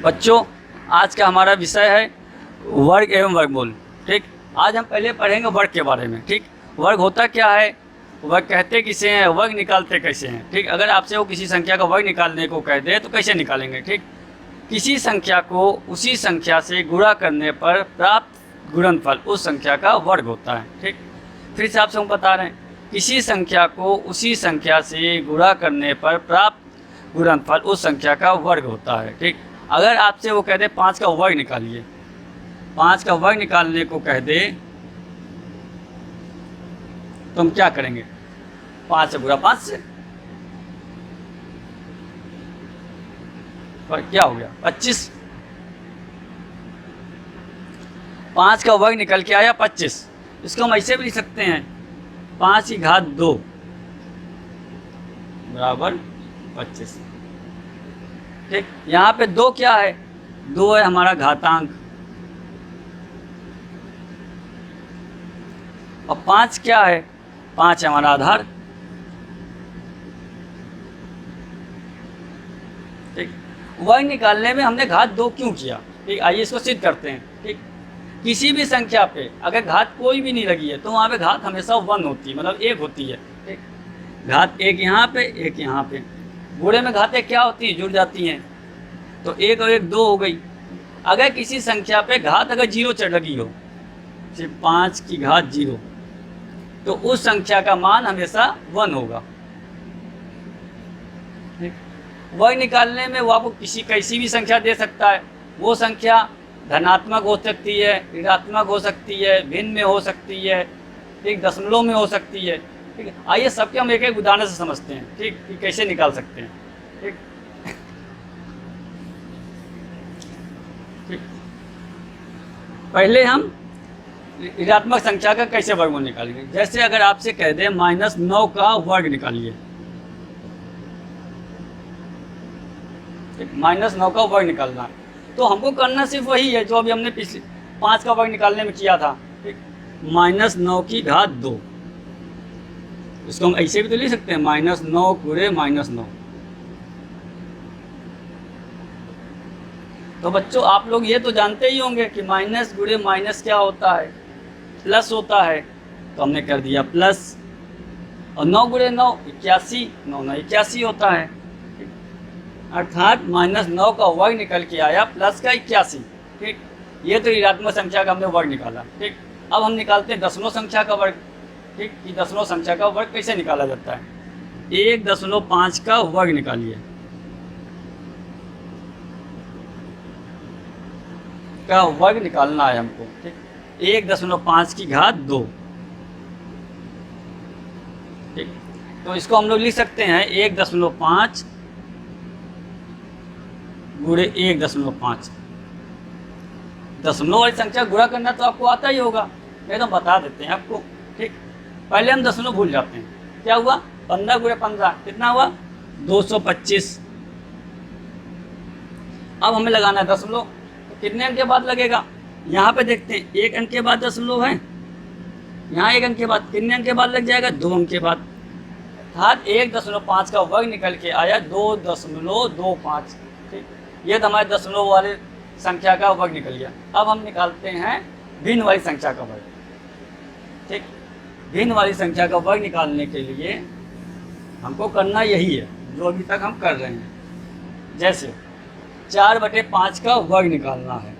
बच्चों, आज का हमारा विषय है वर्ग एवं वर्गमूल। ठीक, आज हम पहले पढ़ेंगे वर्ग के बारे में। ठीक, वर्ग होता क्या है, वर्ग कहते किसे हैं, वर्ग निकालते कैसे हैं। ठीक, अगर आपसे वो किसी संख्या का वर्ग निकालने को कह दे तो कैसे निकालेंगे। ठीक, किसी संख्या को उसी संख्या से गुणा करने पर प्राप्त गुणनफल उस संख्या का वर्ग होता है। ठीक, फिर से आपसे हम बता रहे हैं, किसी संख्या को उसी संख्या से गुणा करने पर प्राप्त गुणनफल उस संख्या का वर्ग होता है। ठीक, अगर आपसे वो कह दे 5 का वर्ग निकालिए, 5 का वर्ग निकालने को कह दे तो हम क्या करेंगे, 5 से गुणा 5 से, पर क्या हो गया 25। 5 का वर्ग निकल के आया 25। इसको हम ऐसे भी लिख सकते हैं 5 की घात 2 बराबर 25। ठीक, यहाँ पे 2 क्या है, 2 है हमारा घातांक, और 5 क्या है, 5 है हमारा आधार। ठीक, वर्ग निकालने में हमने घात 2 क्यों किया। ठीक, आइए इसको सिद्ध करते हैं। ठीक, किसी भी संख्या पे अगर घात कोई भी नहीं लगी है तो वहाँ पे घात हमेशा 1 होती है, मतलब 1 होती है। ठीक, घात 1 यहाँ पे, 1 यहाँ पे, गुणे में घातें क्या होती हैं, जुड़ जाती हैं, तो 1 और 1 2 हो गई। अगर किसी संख्या पे घात अगर 0 चढ़ लगी हो, सिर्फ 5 की घात 0, तो उस संख्या का मान हमेशा 1 होगा। वर्ग निकालने में वो आपको कैसी भी संख्या दे सकता है। वो संख्या धनात्मक हो सकती है, ऋणात्मक हो सकती है, भिन्न में हो सकती है, एक दशमलव में हो सकती है। ठीक है, आइए सबके हम एक एक उदाहरण से समझते हैं। ठीक, कि कैसे निकाल सकते हैं। ठीक, ठीक, पहले हम ऋणात्मक संख्या का कैसे वर्गमूल निकालेंगे। जैसे अगर आपसे कह दें -9 का वर्ग निकालिए, -9 का वर्ग निकालना है, तो हमको करना सिर्फ वही है जो अभी हमने पिछले 5 का वर्ग निकालने में किया था। ठीक, -9 की घात 2, इसको हम ऐसे भी तो लिख सकते हैं -9 गुणे -9। तो बच्चों, आप लोग ये तो जानते ही होंगे कि माइनस गुणे माइनस क्या होता है, प्लस होता है। तो हमने कर दिया प्लस, और 9 गुणे 9 81, 9 9 81 होता है। अर्थात -9 का वर्ग निकल के आया प्लस का 81। ठीक, ये तो ऋणात्मक संख्या का हमने वर्ग निकाला। ठीक, अब हम निकालते हैं दशमलव संख्या का वर्ग। ठीक, कि दशमलव संख्या का वर्ग कैसे निकाला जाता है। 1.5 का वर्ग निकालिए, का वर्ग निकालना है हमको। ठीक, 1.5 की घात 2। ठीक, तो इसको हम लोग लिख सकते हैं 1.5 गुणे 1.5। दशमलव वाली संख्या गुणा करना तो आपको आता ही होगा, नहीं तो बता देते हैं आपको। ठीक, पहले हम दशमलव भूल जाते हैं। क्या हुआ, 15 गुणे 15 कितना हुआ, 225। अब हमें लगाना है दशमलव, तो कितने अंक के बाद लगेगा, यहाँ पे देखते हैं 1 अंक के बाद दशमलव है, यहाँ 1 अंक के बाद, कितने अंक के बाद लग जाएगा, 2 अंक के बाद। अर्थात 1.5 का वर्ग निकल के आया 2.25। ठीक, ये तो हमारे दशमलव वाले संख्या का वर्ग निकल गया। अब हम निकालते हैं भिन्न वाली संख्या का वर्ग। ठीक, भिन्न वाली संख्या का वर्ग निकालने के लिए हमको करना यही है जो अभी तक हम कर रहे हैं। जैसे 4/5 का वर्ग निकालना है।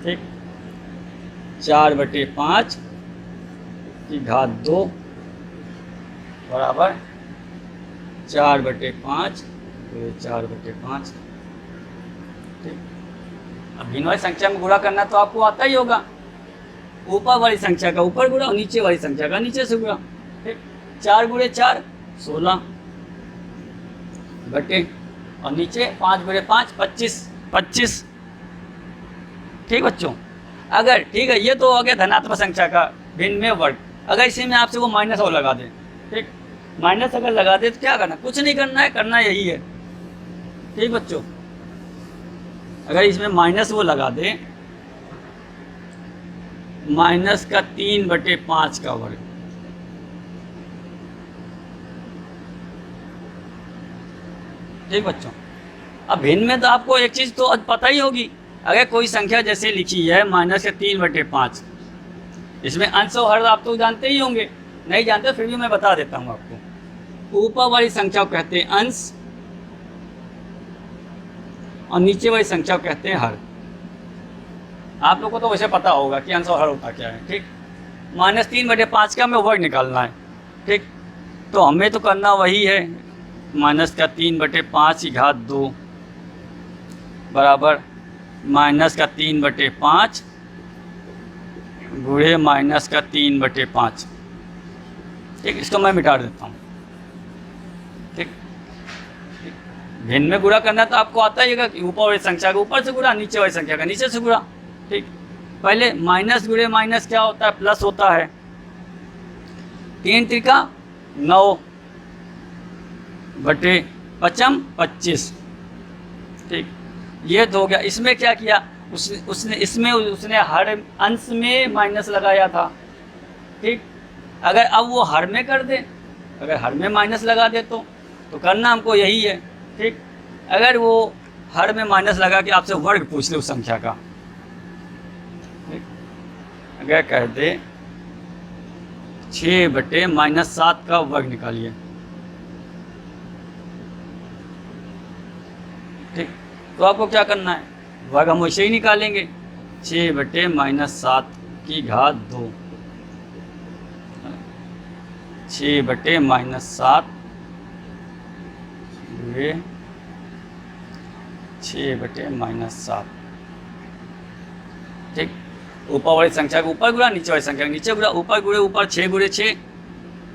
ठीक, 4/5 की घात 2 बराबर 4/5 गुणे 4/5। ठीक, अब भिन्न वाली संख्या में गुणा करना तो आपको आता ही होगा। ऊपर वाली संख्या का ऊपर गुणा और नीचे वाली संख्या का नीचे से गुणा। ठीक, 4 गुणे 4 16 बटे, और नीचे 5 गुणे 5 25। ठीक बच्चों, अगर ठीक है, ये तो हो गया धनात्मक संख्या का भिन्न में वर्ग। अगर इसी में आपसे वो माइनस और लगा दें, ठीक, माइनस अगर लगा दे तो क्या करना, कुछ नहीं करना है, करना यही है। ठीक बच्चों, अगर इसमें माइनस वो लगा दे, माइनस का 3/5 का वर्ग, ठीक बच्चों, अब भिन्न में तो आपको एक चीज़ तो पता ही होगी। अगर कोई संख्या जैसे लिखी है -3/5, इसमें अंश और हर आप तो जानते ही होंगे, नहीं जानते फिर भी मैं बता देता हूँ आपको। ऊपर वाली संख्या को कहते हैं अंश और नीचे वाली संख्या को कहते हैं हर। आप लोगों को तो वैसे पता होगा कि अंश और हर होता क्या है, ठीक। -3/5 का हमें वर्ग निकालना है, ठीक। तो हमें तो करना वही है, -3/5 बराबर -3/5 गुणे -3/5, ठीक। इसको मैं मिटा देता हूँ, ठीक। भिन्न में गुणा करना तो आपको आता ही होगा कि ऊपर वाली संख्या का ऊपर से गुणा, नीचे वाली संख्या का नीचे से गुणा, ठीक। पहले माइनस गुणे माइनस क्या होता है, प्लस होता है। 3 त्रिका 9 बटे 5 25, ठीक। ये तो हो गया। इसमें क्या किया उसने हर अंश में माइनस लगाया था, ठीक। अगर अब वो हर में कर दे, अगर हर में माइनस लगा दे तो करना हमको यही है, ठीक। अगर वो हर में माइनस लगा के आपसे वर्ग पूछ ले उस संख्या का, ठीक। अगर कह दे 6/-7 का वर्ग निकालिए, ठीक। तो आपको क्या करना है, वर्ग हम वैसे ही निकालेंगे, 6/-7 की घात 2, 6/-7 गुणे 6/-7, ठीक। ऊपर वाली संख्या को ऊपर गुणा, नीचे वाली संख्या को नीचे गुणा। ऊपर गुणे ऊपर 6 गुणे 6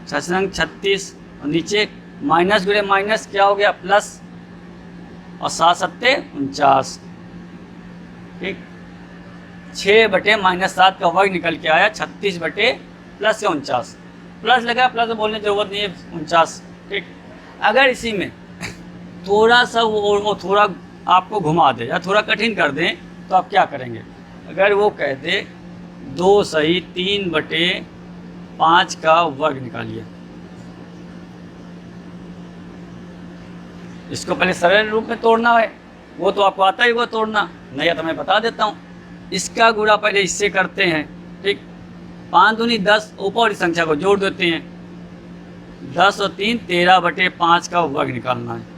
36, और नीचे माइनस गुणे माइनस क्या हो गया, प्लस, और 7×7 49, ठीक। 6/-7 का वर्ग निकल के आया 36/+49, प्लस लगा, प्लस बोलने की जरूरत नहीं है, 49, ठीक। अगर इसी में थोड़ा सा वो थोड़ा आपको घुमा दे या थोड़ा कठिन कर दें तो आप क्या करेंगे, अगर वो कह दे 2 सही 3/5 का वर्ग निकालिए, इसको पहले सरल रूप में तोड़ना है, वो तो आपको आता ही वो तोड़ना, नहीं है तो मैं बता देता हूँ। इसका गुणा पहले इससे करते हैं, ठीक। 5 दूनी 10, ऊपर वाली संख्या को जोड़ देते हैं, 10 और 3 13/5 का वर्ग निकालना है।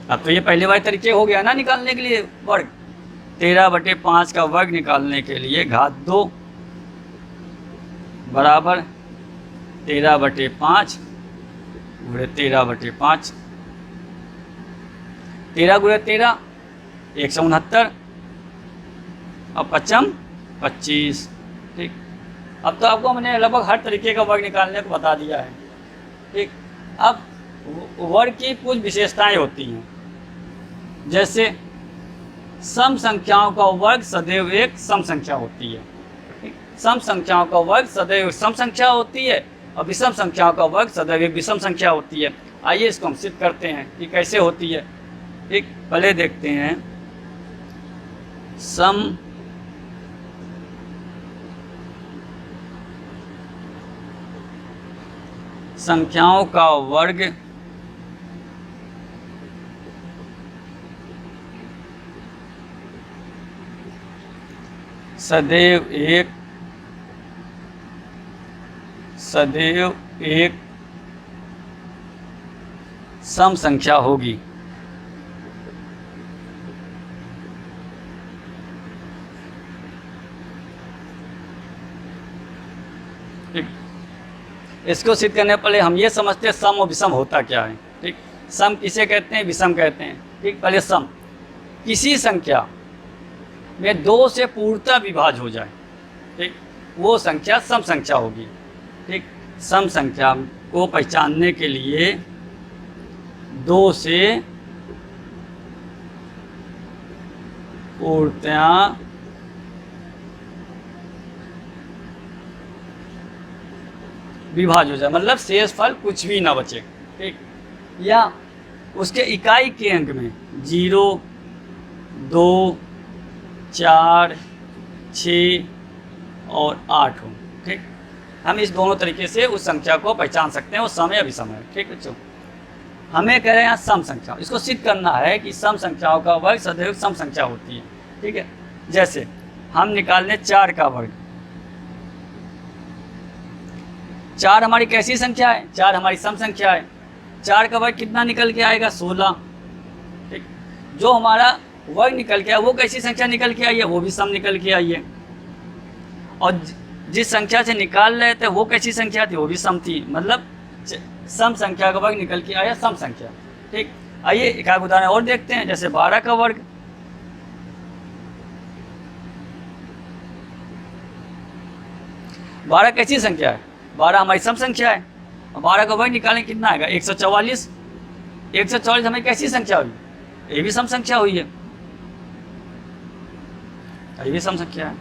अब तो ये पहले वाले तरीके हो गया ना निकालने के लिए वर्ग। 13/5 का वर्ग निकालने के लिए घात 2 बराबर 13/5 गुणे 13/5, 13 गुणे 13 169 और 5 25, ठीक। अब तो आपको मैंने लगभग हर तरीके का वर्ग निकालने को बता दिया है, ठीक। अब वर्ग की कुछ विशेषताएं होती हैं, जैसे सम संख्याओं का वर्ग सदैव एक सम संख्या होती है, ठीक। सम संख्याओं का वर्ग सदैव सम संख्या होती है और विषम संख्याओं का वर्ग सदैव एक विषम संख्या होती है। आइए इसको हम सिद्ध करते हैं कि कैसे होती है, ठीक। पहले देखते हैं सम संख्याओं का वर्ग सदैव एक सम संख्या होगी। ठीक, इसको सिद्ध करने पहले हम ये समझते हैं सम और विषम होता क्या है, ठीक। सम किसे कहते हैं, विषम कहते हैं, ठीक। पहले सम, किसी संख्या में 2 से पूर्णतः विभाज्य हो जाए, ठीक, वो संख्या सम संख्या होगी, ठीक। सम संख्या को पहचानने के लिए 2 से पूर्णतः विभाज्य हो जाए, मतलब शेषफल कुछ भी ना बचे, ठीक। या उसके इकाई के अंक में 0, 2, 4, 6 और 8 हो, ठीक। हम इस दोनों तरीके से उस संख्या को पहचान सकते हैं, वो सम या विषम है, ठीक बच्चों। हमें कह रहे हैं यहाँ सम संख्या, इसको सिद्ध करना है कि सम संख्याओं का वर्ग सदैव सम संख्या होती है। ठीक है, जैसे हम निकाल लें 4 का वर्ग। 4 हमारी कैसी संख्या है? 4 हमारी सम संख्या है। 4 का वर्ग कितना निकल के आएगा? 16। ठीक, जो हमारा वर्ग निकल के आया वो कैसी संख्या निकल के आई है? वो भी सम निकल के आई है। और जिस संख्या से निकाल रहे थे वो कैसी संख्या थी? वो भी सम थी, मतलब सम संख्या का वर्ग निकल के आया सम संख्या। ठीक, आइए एक आध उदाहरण और देखते हैं, जैसे 12 का वर्ग। 12 कैसी संख्या है? 12 हमारी सम संख्या है। और 12 का वर्ग निकालें कितना आएगा? 144। 144 हमारी कैसी संख्या हुई? ये भी सम संख्या हुई है, ये भी सम संख्या है।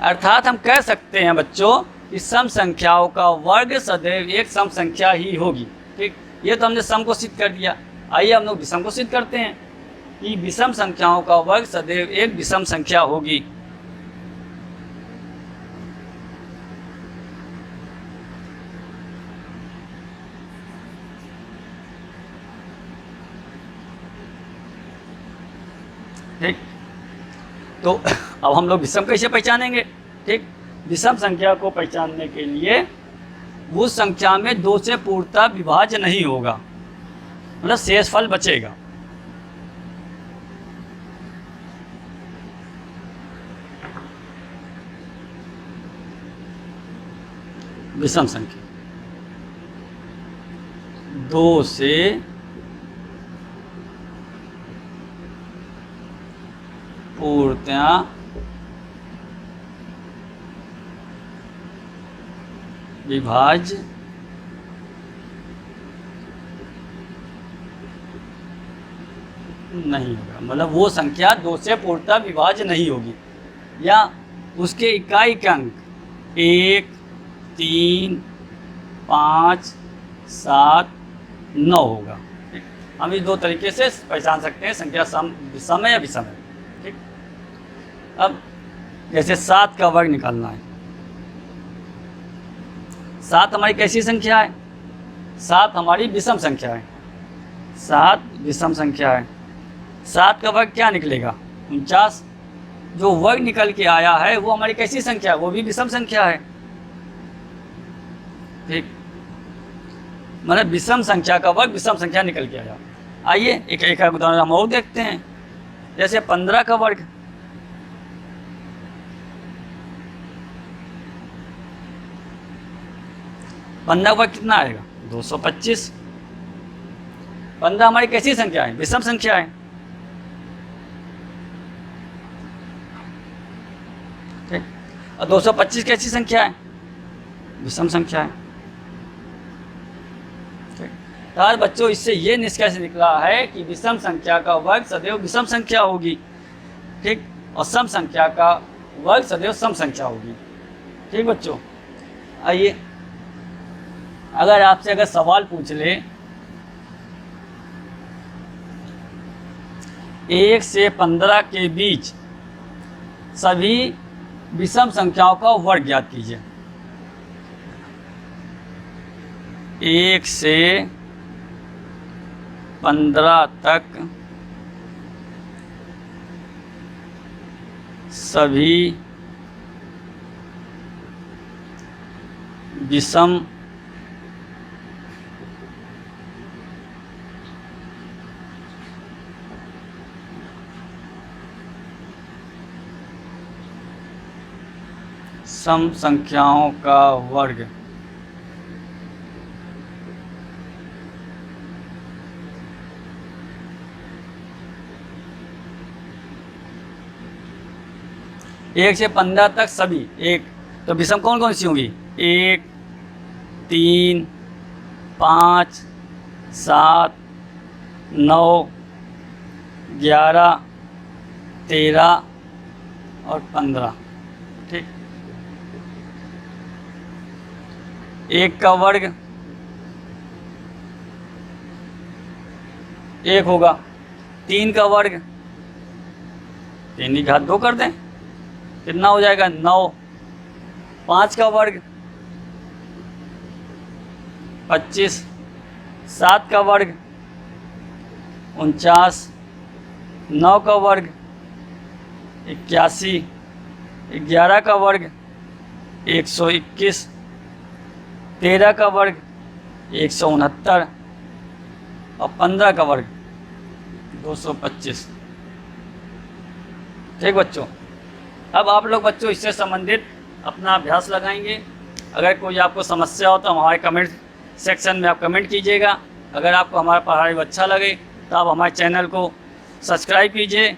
अर्थात हम कह सकते हैं बच्चों कि सम संख्याओं का वर्ग सदैव एक सम संख्या ही होगी। ठीक, ये तो हमने सम को सिद्ध कर दिया। आइए हम लोग विषम को सिद्ध करते हैं कि विषम संख्याओं का वर्ग सदैव एक विषम संख्या होगी। ठीक, तो अब हम लोग विषम कैसे पहचानेंगे? ठीक, विषम संख्या को पहचानने के लिए उस संख्या में 2 से पूर्णतः विभाज्य नहीं होगा, मतलब शेषफल बचेगा। विषम संख्या 2 से पूर्णतः विभाज्य नहीं होगा, मतलब वो संख्या 2 से पूर्णतः विभाज्य नहीं होगी, या उसके इकाई के अंक 1, 3, 5, 7, 9 होगा। ठीक, हम इस 2 तरीके से पहचान सकते हैं संख्या सम है या विषम है। ठीक, अब जैसे 7 का वर्ग निकालना है। 7 हमारी कैसी संख्या है? 7 हमारी विषम संख्या है। 7 विषम संख्या है। 7 का वर्ग क्या निकलेगा? 49। जो वर्ग निकल के आया है वो हमारी कैसी संख्या है? वो भी विषम संख्या है। ठीक, मतलब विषम संख्या का वर्ग विषम संख्या निकल के आया। आइए एक एक उदाहरण हम और देखते हैं, जैसे 15 का वर्ग। 15 का वर्ग कितना आएगा? 225। 15 हमारी कैसी संख्या है? विषम संख्या है। ठीक, और 225 कैसी संख्या है? विषम संख्या है। ठीक, तो बच्चों इससे ये निष्कर्ष निकला है कि विषम संख्या का वर्ग सदैव विषम संख्या होगी। ठीक, और सम संख्या का वर्ग सदैव सम संख्या होगी। ठीक बच्चों, आइए अगर आपसे अगर सवाल पूछ ले 1 से 15 के बीच सभी विषम संख्याओं का वर्ग ज्ञात कीजिए। 1 से 15 तक सभी विषम सम संख्याओं का वर्ग। एक से 15 तक सभी, एक तो विषम कौन कौन सी होंगी? 1, 3, 5, 7, 9, 11, 13 और 15। ठीक, 1 का वर्ग 1 होगा। 3 का वर्ग 3 की घात 2 कर दें, कितना हो जाएगा? 9। 5 का वर्ग 25। 7 का वर्ग 49, 9 का वर्ग 81, 11 का वर्ग 121, 13 का वर्ग 169 और 15 का वर्ग 225। ठीक बच्चों, अब आप लोग बच्चों इससे संबंधित अपना अभ्यास लगाएंगे। अगर कोई आपको समस्या हो तो हमारे कमेंट सेक्शन में आप कमेंट कीजिएगा। अगर आपको हमारा पढ़ाई अच्छा लगे तो आप हमारे चैनल को सब्सक्राइब कीजिए,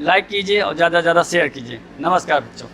लाइक कीजिए और ज़्यादा से ज़्यादा शेयर कीजिए। नमस्कार बच्चों।